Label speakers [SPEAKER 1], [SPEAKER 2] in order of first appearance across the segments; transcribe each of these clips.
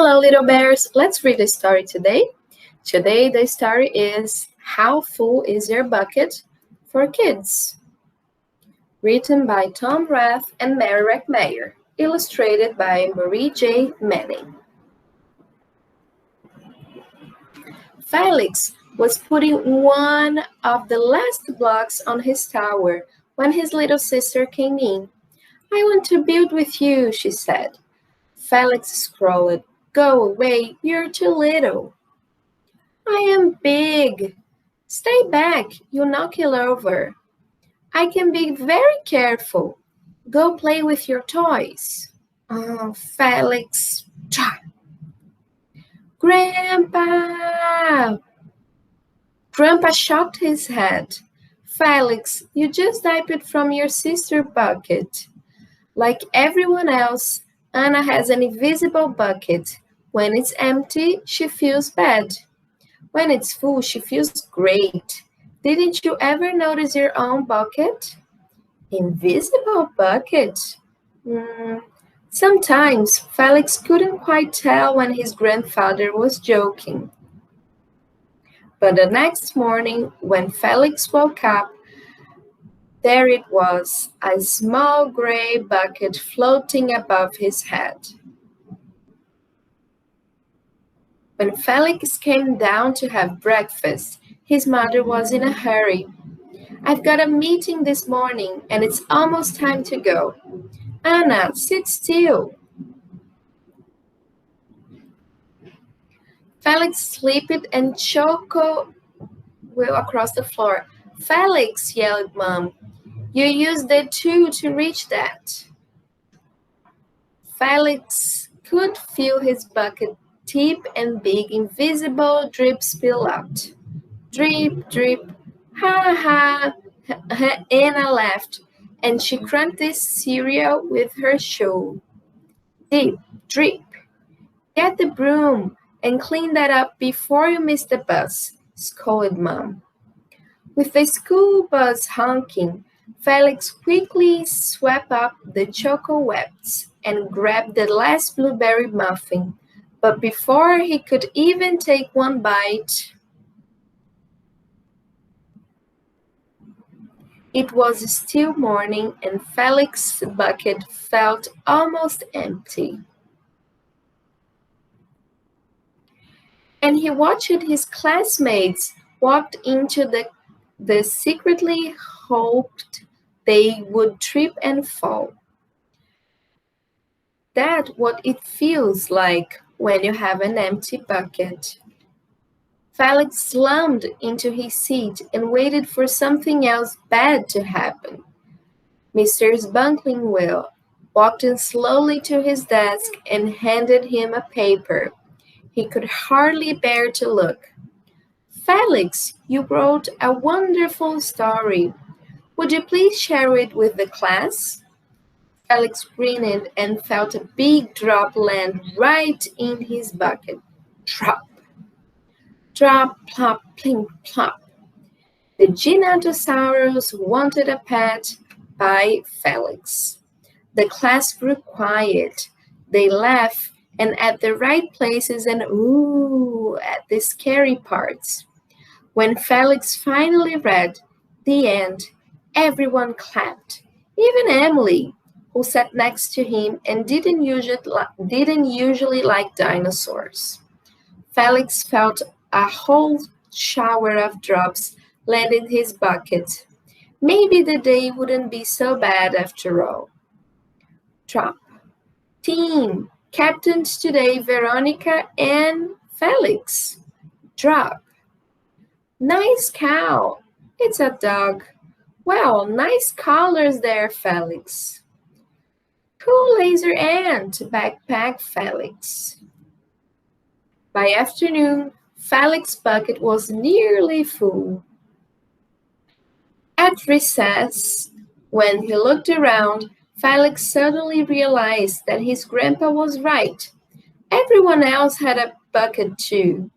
[SPEAKER 1] Hello, little bears. Let's read a story today. Today, the story is How Full is Your Bucket for Kids? Written by Tom Rath and Mary Reckmeyer. Illustrated by Marie J. Manning. Felix was putting one of the last blocks on his tower when his little sister came in. "I want to build with you," she said. Felix scowled. "Go away, you're too little." "I am big." "Stay back, you'll knock it over." "I can be very careful." "Go play with your toys." "Oh, Felix." "Grandpa!" Grandpa shook his head. "Felix, you just dipped from your sister's bucket." Like everyone else, Anna has an invisible bucket. When it's empty, she feels bad. When it's full, she feels great. Didn't you ever notice your own bucket? Invisible bucket? Sometimes Felix couldn't quite tell when his grandfather was joking. But the next morning, when Felix woke up, there it was, a small gray bucket floating above his head. When Felix came down to have breakfast, his mother was in a hurry. "I've got a meeting this morning, and it's almost time to go." "Anna, sit still." Felix slipped and choked across the floor. "Felix," yelled Mom, "you used the tool to reach that." Felix could feel his bucket tip and big invisible drip spill out. Drip, drip. "Ha ha!" Anna laughed, and she crunched the cereal with her shoe. "Dip, drip. Get the broom and clean that up before you miss the bus," scolded Mom. With the school bus honking, Felix quickly swept up the choco webs and grabbed the last blueberry muffin. But before he could even take one bite, it was still morning and Felix's bucket felt almost empty. And he watched his classmates walk into the secretly hoped they would trip and fall. That's what it feels like when you have an empty bucket. Felix slumped into his seat and waited for something else bad to happen. Mr. Bunklingwell walked in slowly to his desk and handed him a paper. He could hardly bear to look. "Felix, you wrote a wonderful story. Would you please share it with the class?" Felix grinned and felt a big drop land right in his bucket. Drop. Drop, plop, plink, plop. The Ginatosaurus wanted a pet by Felix. The class grew quiet. They laughed and at the right places and ooh at the scary parts. When Felix finally read the end, everyone clapped, even Emily, who sat next to him and didn't usually like dinosaurs. Felix felt a whole shower of drops land in his bucket. Maybe the day wouldn't be so bad after all. Drop. Team, captains today, Veronica and Felix. Drop. Nice cow. It's a dog. Well, nice colors there, Felix. Cool laser ant, backpack Felix. By afternoon, Felix's bucket was nearly full. At recess, when he looked around, Felix suddenly realized that his grandpa was right. Everyone else had a bucket too.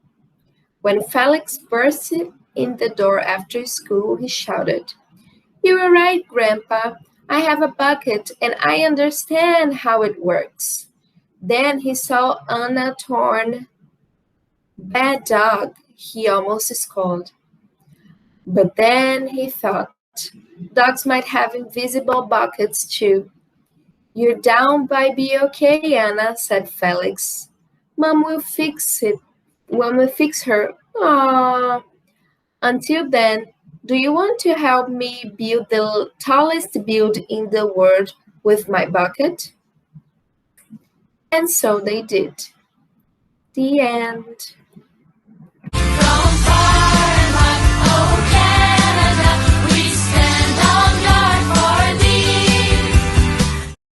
[SPEAKER 1] When Felix burst in the door after school, he shouted, "You were right, Grandpa. I have a bucket and I understand how it works." Then he saw Anna torn. "Bad dog," he almost scolded. But then he thought, dogs might have invisible buckets too. "You're down by be okay, Anna," said Felix. "Mom will fix it. Mom will fix her." Aww. Until then, do you want to help me build the tallest building in the world with my bucket? And so they did. The end.